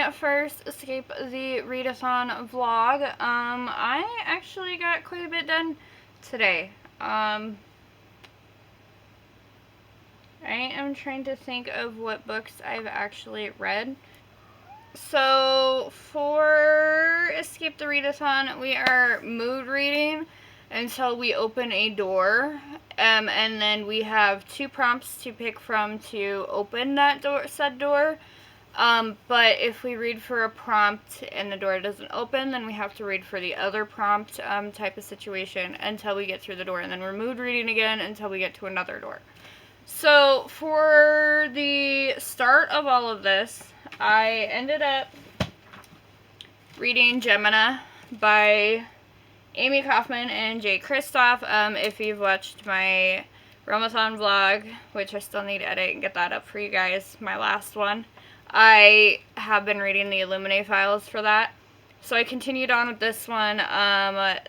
my first Escape the Readathon vlog. I actually got quite a bit done today. I am trying to think of what books I've actually read. So, for Escape the Readathon, we are mood reading until we open a door. And then we have 2 prompts to pick from to open that said door. But if we read for a prompt and the door doesn't open, then we have to read for the other prompt type of situation until we get through the door. And then we're mood reading again until we get to another door. So for the start of all of this, I ended up reading Gemina by Amy Kaufman and Jay Kristoff. If you've watched my Readathon vlog, which I still need to edit and get that up for you guys, my last one, I have been reading the Illuminae files for that. So I continued on with this one.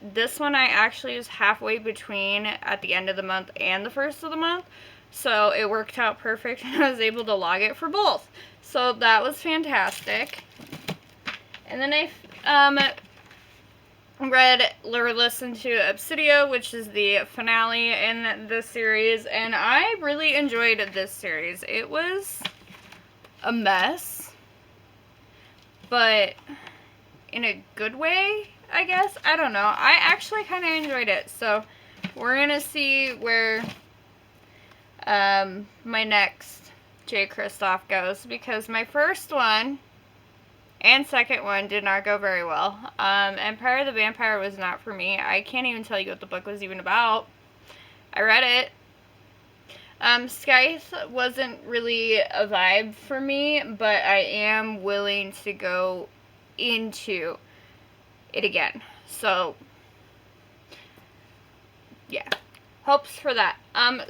This one I actually was halfway between at the end of the month and the first of the month. So it worked out perfect and I was able to log it for both. So that was fantastic. And then I read or listened to Obsidio, which is the finale in this series. And I really enjoyed this series. It was a mess, but in a good way, I guess. I don't know. I actually kind of enjoyed it. So we're going to see where my next Jay Kristoff goes, because my first one and second one did not go very well. Empire of the Vampire was not for me. I can't even tell you what the book was even about. I read it. Scythe wasn't really a vibe for me, but I am willing to go into it again. So, yeah. Hopes for that.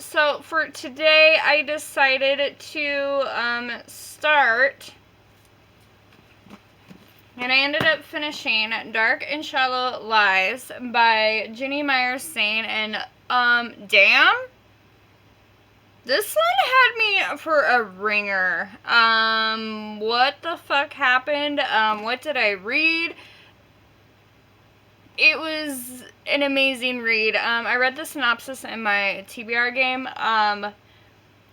So for today, I decided to start, and I ended up finishing Dark and Shallow Lies by Ginny Myers Sane, and damn, this one had me for a ringer. What the fuck happened? What did I read? It was an amazing read. I read the synopsis in my TBR game.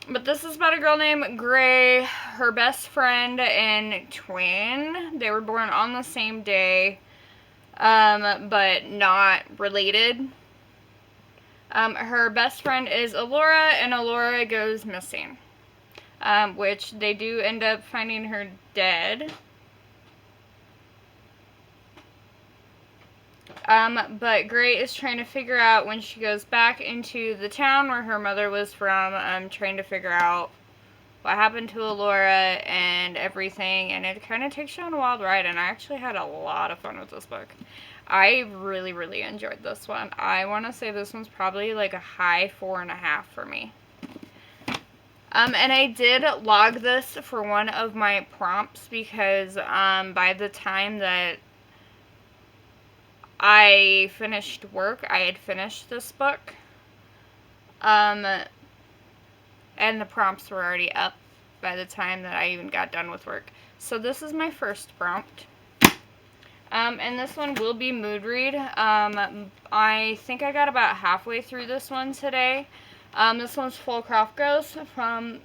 But this is about a girl named Gray, her best friend and twin. They were born on the same day, but not related. Her best friend is Alora, and Alora goes missing, which they do end up finding her dead. But Gray is trying to figure out, when she goes back into the town where her mother was from, trying to figure out what happened to Alora and everything, and it kind of takes you on a wild ride, and I actually had a lot of fun with this book. I really, really enjoyed this one. I want to say this one's probably like a high 4.5 for me. And I did log this for one of my prompts, because by the time that I finished work, I had finished this book, and the prompts were already up by the time that I even got done with work. So this is my first prompt, and this one will be mood read. I think I got about halfway through this one today. This one's Fullcroft Ghost from,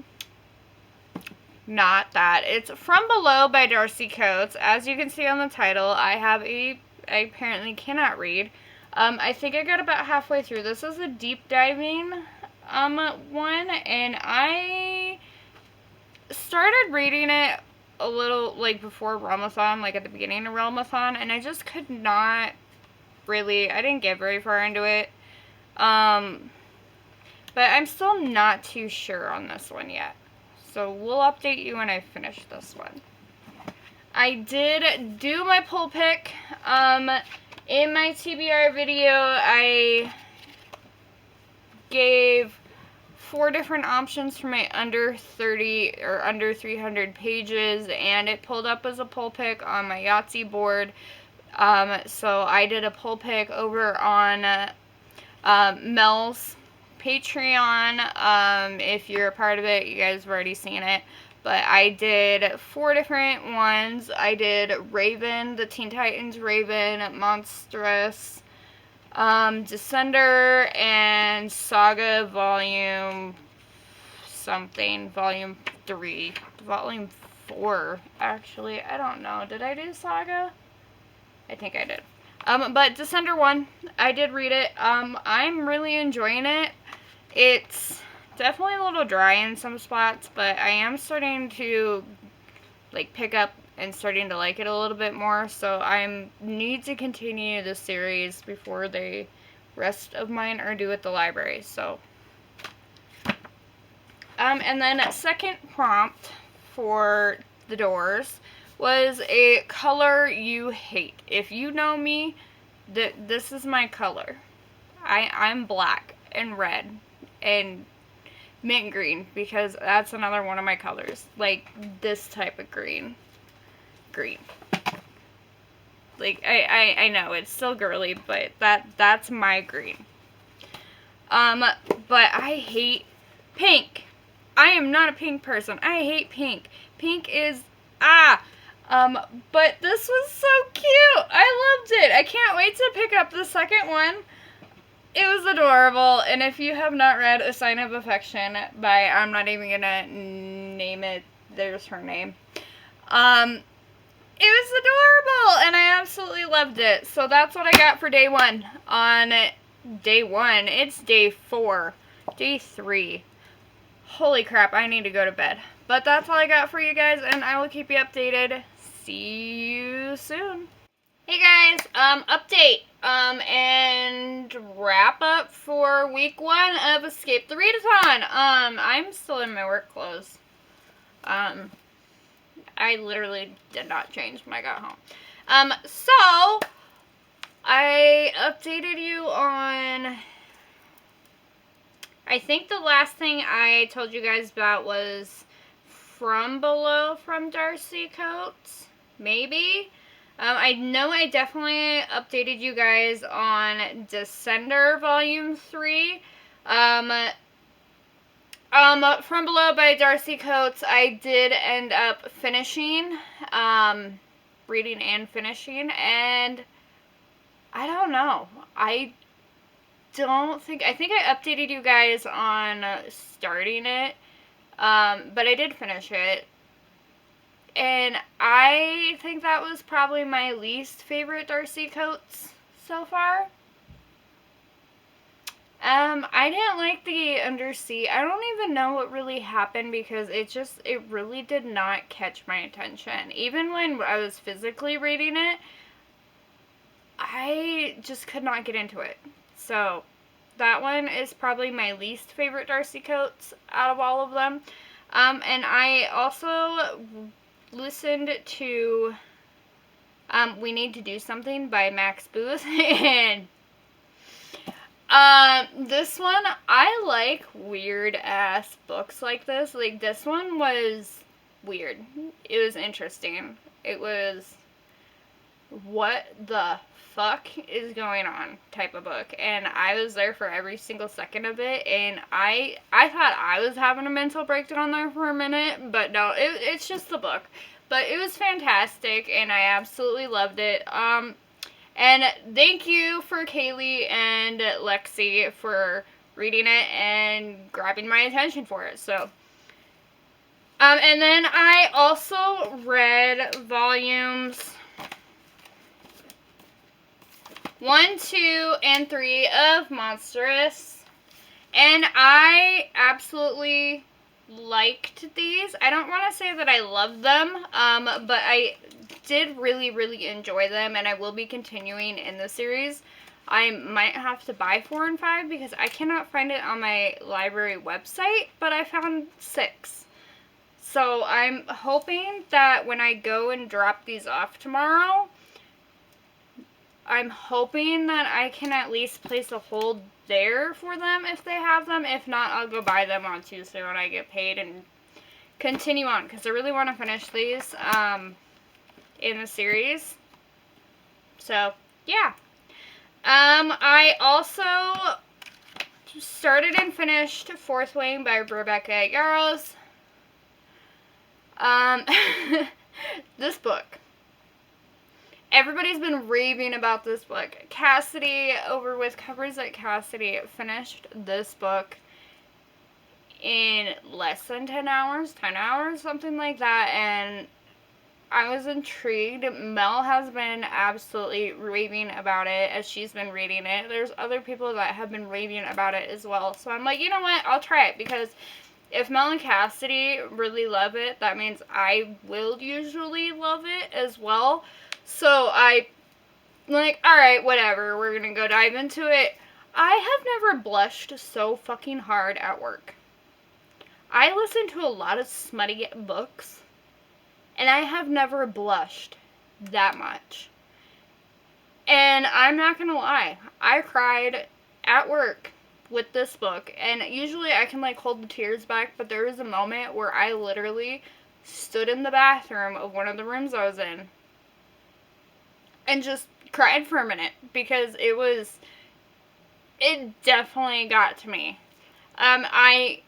not that, it's From Below by Darcy Coates. As you can see on the title, I apparently cannot read. I think I got about halfway through. This is a deep diving one, and I started reading it a little like before Readathon, like at the beginning of Readathon, and I just could not really, I didn't get very far into it. But I'm still not too sure on this one yet. So we'll update you when I finish this one. I did do my poll pick. In my TBR video, I gave 4 different options for my under 30 or under 300 pages, and it pulled up as a poll pick on my Yahtzee board. So I did a poll pick over on Mel's Patreon. If you're a part of it, you guys have already seen it. but I did 4 different ones. I did Raven, the Teen Titans Raven, Monstrous, Descender, and Saga Volume something, Volume 3, Volume 4, actually. I don't know. Did I do Saga? I think I did. But Descender 1, I did read it. I'm really enjoying it. It's definitely a little dry in some spots, but I am starting to, like, pick up and starting to like it a little bit more, so I need to continue the series before the rest of mine are due at the library, so. And then second prompt for the doors was a color you hate. If you know me, this is my color. I'm black and red and mint green, because that's another one of my colors. Like, this type of green. Like, I know, it's still girly, but that's my green. But I hate pink. I am not a pink person. I hate pink. Pink is, but this was so cute. I loved it. I can't wait to pick up the second one. It was adorable, and if you have not read A Sign of Affection by, I'm not even gonna name it, there's her name. It was adorable, and I absolutely loved it. So that's what I got for day 1. On day 1, it's day 4, day 3. Holy crap, I need to go to bed. But that's all I got for you guys, and I will keep you updated. See you soon. Hey guys, update, and wrap up for week 1 of Escape the Readathon. I'm still in my work clothes. I literally did not change when I got home. So, I updated you on, I think the last thing I told you guys about was From Below from Darcy Coates, maybe? I know I definitely updated you guys on Descender Volume 3. From Below by Darcy Coates, I did end up finishing, reading and finishing, and I don't know. I think I updated you guys on starting it, but I did finish it. And I think that was probably my least favorite Darcy Coates so far. I didn't like the Undersea. I don't even know what really happened, because it really did not catch my attention. Even when I was physically reading it, I just could not get into it. So, that one is probably my least favorite Darcy Coates out of all of them. And I also listened to We Need to Do Something by Max Booth, and this one, I like weird ass books like this. Like, this one was weird. It was interesting. It was, what the fuck is going on type of book, and I was there for every single second of it, and I thought I was having a mental breakdown there for a minute, but no, it's just the book. But it was fantastic, and I absolutely loved it. And thank you for Kaylee and Lexi for reading it and grabbing my attention for it. So, and then I also read volumes 1, 2, and 3 of Monstrous, and I absolutely liked these. I don't want to say that I loved them, but I did really, really enjoy them, and I will be continuing in the series. I might have to buy 4 and 5 because I cannot find it on my library website, but I found 6. So I'm hoping that when I go and drop these off tomorrow, I'm hoping that I can at least place a hold there for them if they have them. If not, I'll go buy them on Tuesday when I get paid and continue on, because I really want to finish these in the series. So, yeah. I also started and finished Fourth Wing by Rebecca Yarros. This book. Everybody's been raving about this book. Cassidy, over with Covers Like Cassidy, finished this book in less than 10 hours, something like that, and I was intrigued. Mel has been absolutely raving about it as she's been reading it. There's other people that have been raving about it as well. So I'm like, you know what? I'll try it, because if Mel and Cassidy really love it, that means I will usually love it as well. So I'm like, alright, whatever. We're gonna go dive into it. I have never blushed so fucking hard at work. I listen to a lot of smutty books, and I have never blushed that much. And I'm not gonna lie, I cried at work with this book. And usually I can, like, hold the tears back, but there was a moment where I literally stood in the bathroom of one of the rooms I was in and just cried for a minute, because it definitely got to me. I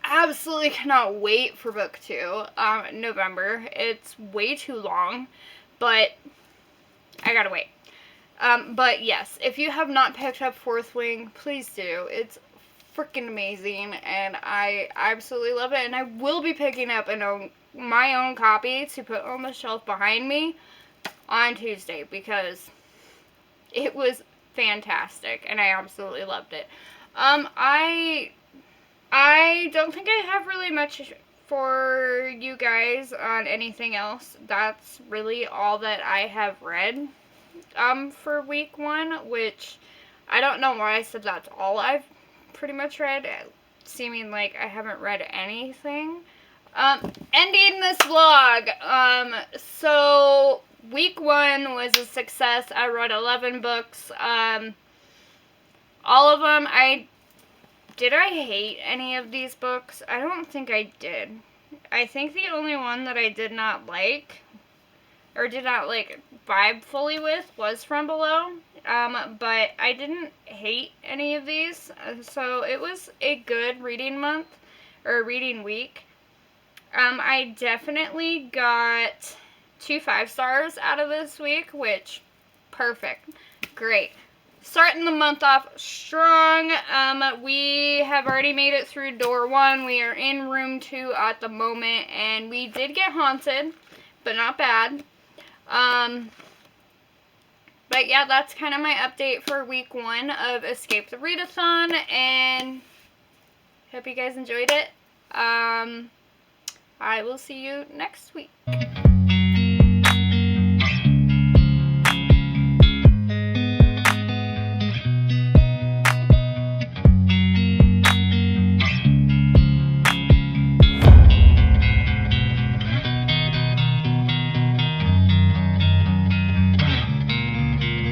absolutely cannot wait for book 2, November. It's way too long, but I gotta wait. But yes, if you have not picked up Fourth Wing, please do. It's freaking amazing, and I absolutely love it, and I will be picking up my own copy to put on the shelf behind me on Tuesday, because it was fantastic, and I absolutely loved it. I don't think I have really much for you guys on anything else. That's really all that I have read for week 1, which I don't know why I said that's all I've pretty much read, seeming like I haven't read anything. Ending this vlog. So week 1 was a success. I read 11 books. All of them, Did I hate any of these books? I don't think I did. I think the only one that I did not like, or did not, like, vibe fully with, was From Below. But I didn't hate any of these. So it was a good reading month, or reading week. I definitely got 2 5-stars out of this week, which, perfect. Great. Starting the month off strong. We have already made it through door 1. We are in room 2 at the moment, and we did get haunted, but not bad. But yeah, that's kind of my update for week 1 of Escape the Readathon, and hope you guys enjoyed it. I will see you next week.